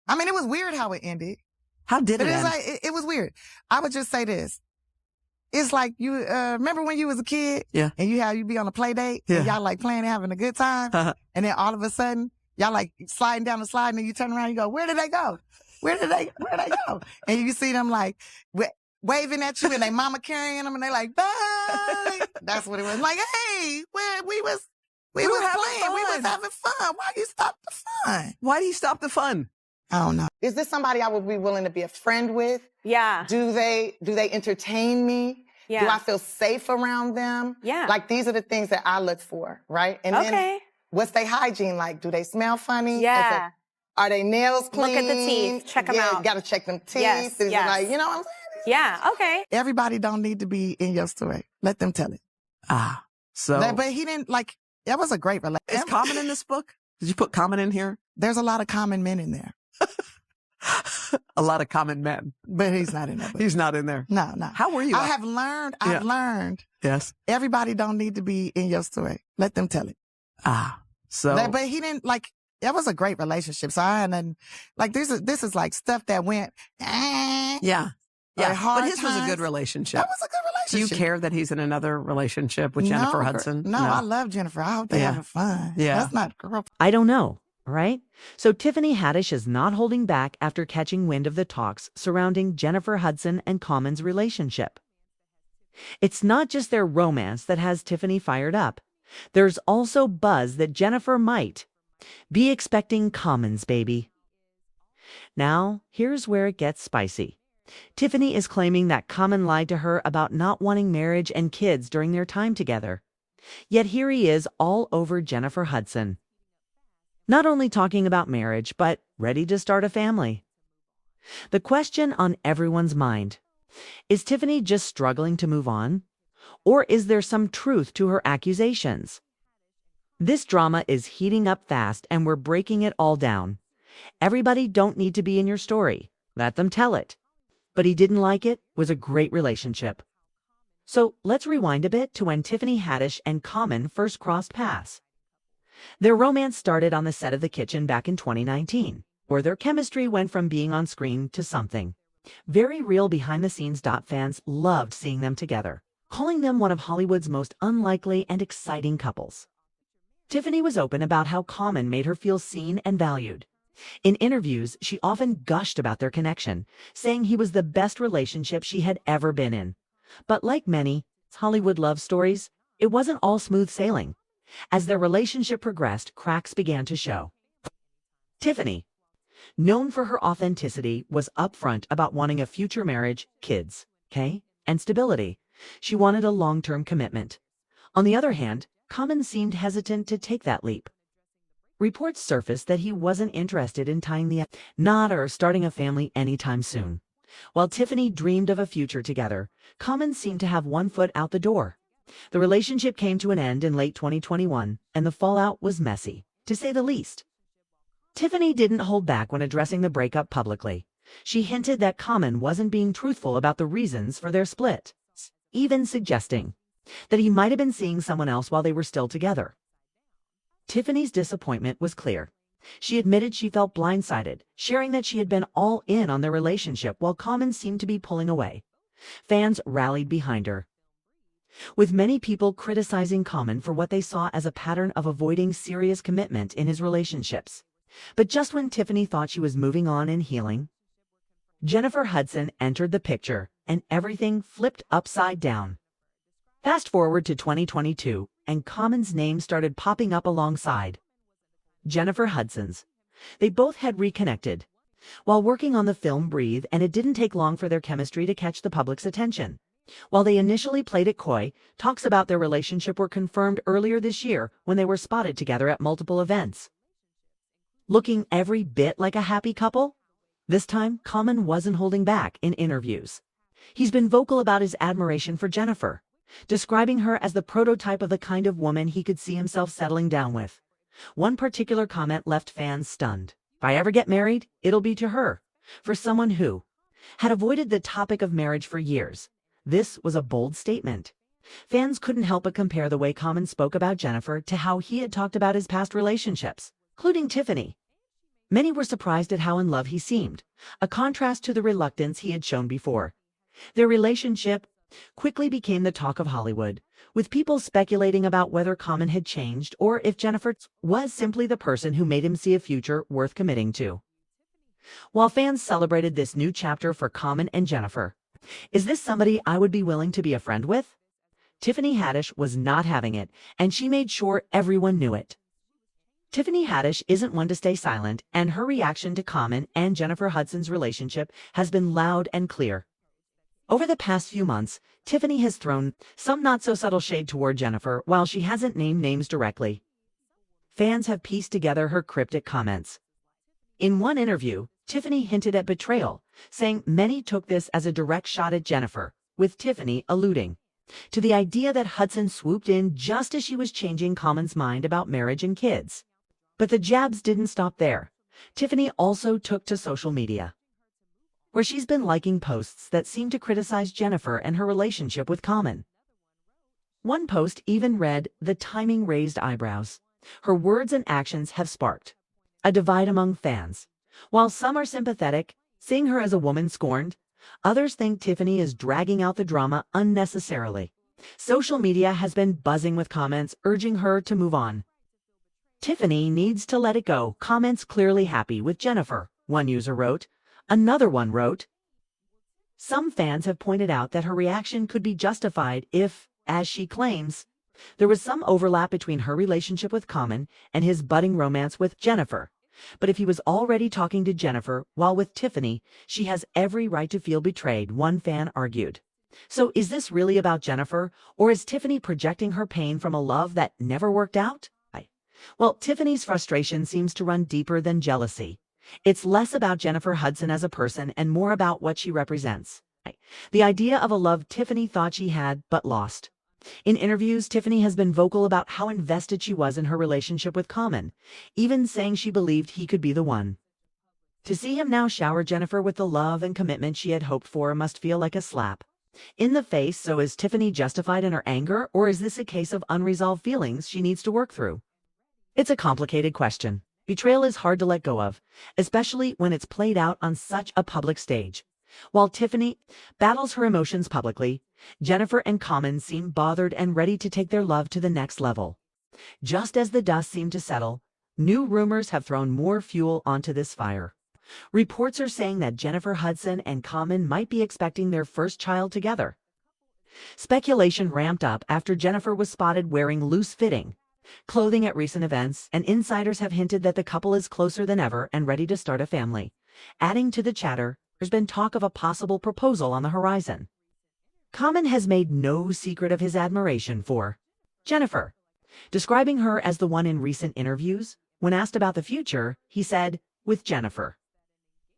I mean, it was weird how it ended. How did it But end? it was weird. I would just say this. It's like you, remember when you was a kid? Yeah. And you be on a play date Yeah. and y'all like playing and having a good time. And then all of a sudden, y'all like sliding down the slide and then you turn around and you go, where did they go? Where did they go? And you see them like waving at you and they mama carrying them and they like, bye. That's what it was. Like, hey, we was playing. Fun. We was having fun. Why you stop the fun? Why do you stop the fun? I don't know. Is this somebody I would be willing to be a friend with? Yeah. Do they entertain me? Yeah. Do I feel safe around them? Yeah. Like, these are the things that I look for, right? And then what's their hygiene like? Do they smell funny? Yeah. Are they nails clean? Look at the teeth. Check them out. Got to check them teeth. Yes. Is Yes. it like, you know what I'm saying? Yeah. Okay. Everybody don't need to be in your story. Let them tell it. So. But he didn't like, that was a great relationship. Is Common in this book? Did you put Common in here? There's a lot of common men in there. A lot of common men. But he's not in there. He's not in there. No. How were you? I've learned. Yes. Everybody don't need to be in your story. Let them tell it. So. But he didn't like, that was a great relationship. So I hadn't, like, this is like stuff that went, Yeah. But his was a good relationship. That was a good Do you relationship. care that he's in another relationship with Jennifer Hudson? No, I love Jennifer. I hope they're having fun. Yeah. That's not girl. I don't know, right? So Tiffany Haddish is not holding back after catching wind of the talks surrounding Jennifer Hudson and Common's relationship. It's not just their romance that has Tiffany fired up. There's also buzz that Jennifer might be expecting Common's baby. Now, here's where it gets spicy. Tiffany is claiming that Common lied to her about not wanting marriage and kids during their time together. Yet here he is all over Jennifer Hudson. Not only talking about marriage, but ready to start a family. The question on everyone's mind: is Tiffany just struggling to move on? Or is there some truth to her accusations? This drama is heating up fast and we're breaking it all down. Everybody don't need to be in your story. Let them tell it. But he didn't like it was a great relationship. So let's rewind a bit to when Tiffany Haddish and Common first crossed paths. Their romance started on the set of The Kitchen back in 2019, where their chemistry went from being on screen to something very real behind the scenes. Fans loved seeing them together, calling them one of Hollywood's most unlikely and exciting couples. Tiffany was open about how Common made her feel seen and valued. In interviews, she often gushed about their connection, saying he was the best relationship she had ever been in. But like many Hollywood love stories, it wasn't all smooth sailing. As their relationship progressed, cracks began to show. Tiffany, known for her authenticity, was upfront about wanting a future marriage, kids, and stability. She wanted a long-term commitment. On the other hand, Common seemed hesitant to take that leap. Reports surfaced that he wasn't interested in tying the knot or starting a family anytime soon. While Tiffany dreamed of a future together, Common seemed to have one foot out the door. The relationship came to an end in late 2021, and the fallout was messy, to say the least. Tiffany didn't hold back when addressing the breakup publicly. She hinted that Common wasn't being truthful about the reasons for their split, even suggesting that he might have been seeing someone else while they were still together. Tiffany's disappointment was clear. She admitted she felt blindsided, sharing that she had been all in on their relationship while Common seemed to be pulling away. Fans rallied behind her, with many people criticizing Common for what they saw as a pattern of avoiding serious commitment in his relationships. But just when Tiffany thought she was moving on and healing, Jennifer Hudson entered the picture, and everything flipped upside down. Fast forward to 2022, and Common's name started popping up alongside Jennifer Hudson's. They both had reconnected while working on the film Breathe, and it didn't take long for their chemistry to catch the public's attention. While they initially played it coy, talks about their relationship were confirmed earlier this year when they were spotted together at multiple events. Looking every bit like a happy couple, this time Common wasn't holding back in interviews. He's been vocal about his admiration for Jennifer, describing her as the prototype of the kind of woman he could see himself settling down with. One particular comment left fans stunned. If I ever get married, it'll be to her. For someone who had avoided the topic of marriage for years, this was a bold statement. Fans couldn't help but compare the way Common spoke about Jennifer to how he had talked about his past relationships, including Tiffany. Many were surprised at how in love he seemed, a contrast to the reluctance he had shown before. Their relationship quickly became the talk of Hollywood, with people speculating about whether Common had changed or if Jennifer was simply the person who made him see a future worth committing to. While fans celebrated this new chapter for Common and Jennifer, "Is this somebody I would be willing to be a friend with?" Tiffany Haddish was not having it, and she made sure everyone knew it. Tiffany Haddish isn't one to stay silent, and her reaction to Common and Jennifer Hudson's relationship has been loud and clear. Over the past few months, Tiffany has thrown some not-so-subtle shade toward Jennifer while she hasn't named names directly. Fans have pieced together her cryptic comments. In one interview, Tiffany hinted at betrayal, saying many took this as a direct shot at Jennifer, with Tiffany alluding to the idea that Hudson swooped in just as she was changing Common's mind about marriage and kids. But the jabs didn't stop there. Tiffany also took to social media, where she's been liking posts that seem to criticize Jennifer and her relationship with Common. One post even read, "The timing raised eyebrows." Her words and actions have sparked a divide among fans. While some are sympathetic, seeing her as a woman scorned, others think Tiffany is dragging out the drama unnecessarily. Social media has been buzzing with comments urging her to move on. "Tiffany needs to let it go. Comments clearly happy with Jennifer," one user wrote. Another one wrote, "Some fans have pointed out that her reaction could be justified if, as she claims, there was some overlap between her relationship with Common and his budding romance with Jennifer. But if he was already talking to Jennifer while with Tiffany, she has every right to feel betrayed," one fan argued. So is this really about Jennifer, or is Tiffany projecting her pain from a love that never worked out? Well, Tiffany's frustration seems to run deeper than jealousy. It's less about Jennifer Hudson as a person and more about what she represents. The idea of a love Tiffany thought she had but lost. In interviews, Tiffany has been vocal about how invested she was in her relationship with Common, even saying she believed he could be the one. To see him now shower Jennifer with the love and commitment she had hoped for must feel like a slap in the face. So is Tiffany justified in her anger, or is this a case of unresolved feelings she needs to work through? It's a complicated question. Betrayal is hard to let go of, especially when it's played out on such a public stage. While Tiffany battles her emotions publicly, Jennifer and Common seem bothered and ready to take their love to the next level. Just as the dust seemed to settle, new rumors have thrown more fuel onto this fire. Reports are saying that Jennifer Hudson and Common might be expecting their first child together. Speculation ramped up after Jennifer was spotted wearing loose-fitting clothing at recent events, and insiders have hinted that the couple is closer than ever and ready to start a family. Adding to the chatter, there's been talk of a possible proposal on the horizon. Common has made no secret of his admiration for Jennifer, describing her as the one in recent interviews. When asked about the future, he said, "With Jennifer,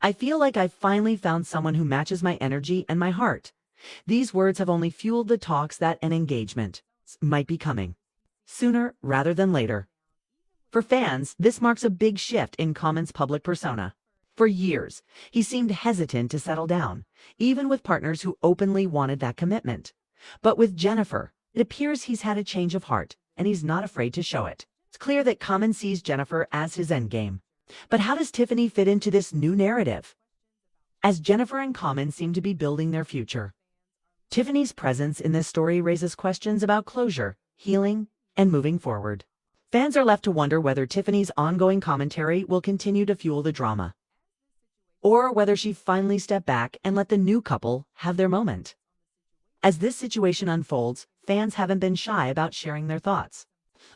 I feel like I've finally found someone who matches my energy and my heart." These words have only fueled the talks that an engagement might be coming sooner rather than later. For fans, this marks a big shift in Common's public persona. For years, he seemed hesitant to settle down, even with partners who openly wanted that commitment. But with Jennifer, it appears he's had a change of heart, and he's not afraid to show it. It's clear that Common sees Jennifer as his endgame. But how does Tiffany fit into this new narrative, as Jennifer and Common seem to be building their future? Tiffany's presence in this story raises questions about closure, healing, and moving forward. Fans are left to wonder whether Tiffany's ongoing commentary will continue to fuel the drama, or whether she finally stepped back and let the new couple have their moment. As this situation unfolds, fans haven't been shy about sharing their thoughts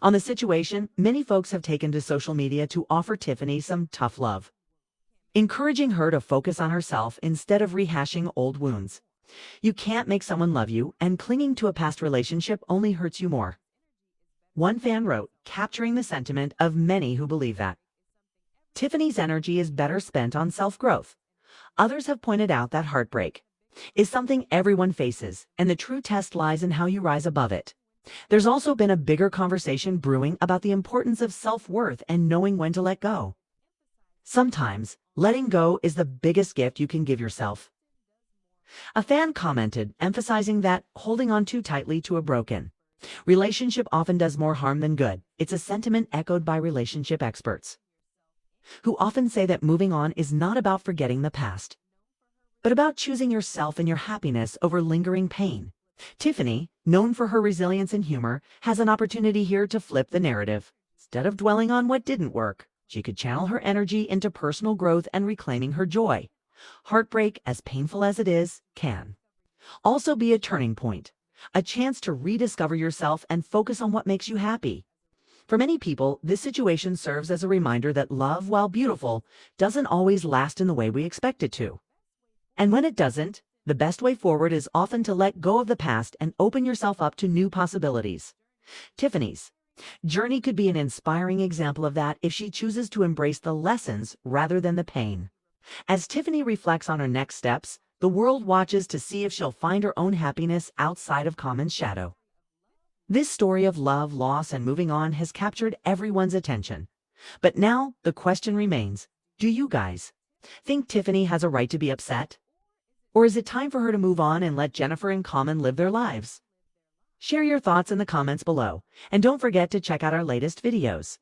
on the situation. Many folks have taken to social media to offer Tiffany some tough love, encouraging her to focus on herself instead of rehashing old wounds. You can't make someone love you, and clinging to a past relationship only hurts you more. One fan wrote, capturing the sentiment of many who believe that Tiffany's energy is better spent on self-growth. Others have pointed out that heartbreak is something everyone faces, and the true test lies in how you rise above it. There's also been a bigger conversation brewing about the importance of self-worth and knowing when to let go. Sometimes, letting go is the biggest gift you can give yourself. A fan commented, emphasizing that holding on too tightly to a broken relationship often does more harm than good. It's a sentiment echoed by relationship experts. who often say that moving on is not about forgetting the past, but about choosing yourself and your happiness over lingering pain. Tiffany, known for her resilience and humor, has an opportunity here to flip the narrative. Instead of dwelling on what didn't work, she could channel her energy into personal growth and reclaiming her joy. Heartbreak, as painful as it is, can also be a turning point, a chance to rediscover yourself and focus on what makes you happy. For many people, this situation serves as a reminder that love, while beautiful, doesn't always last in the way we expect it to. And when it doesn't, the best way forward is often to let go of the past and open yourself up to new possibilities. Tiffany's journey could be an inspiring example of that if she chooses to embrace the lessons rather than the pain. As Tiffany reflects on her next steps, the world watches to see if she'll find her own happiness outside of Common's shadow. This story of love, loss, and moving on has captured everyone's attention. But now the question remains, do you guys think Tiffany has a right to be upset? Or is it time for her to move on and let Jennifer and Common live their lives? Share your thoughts in the comments below, and don't forget to check out our latest videos.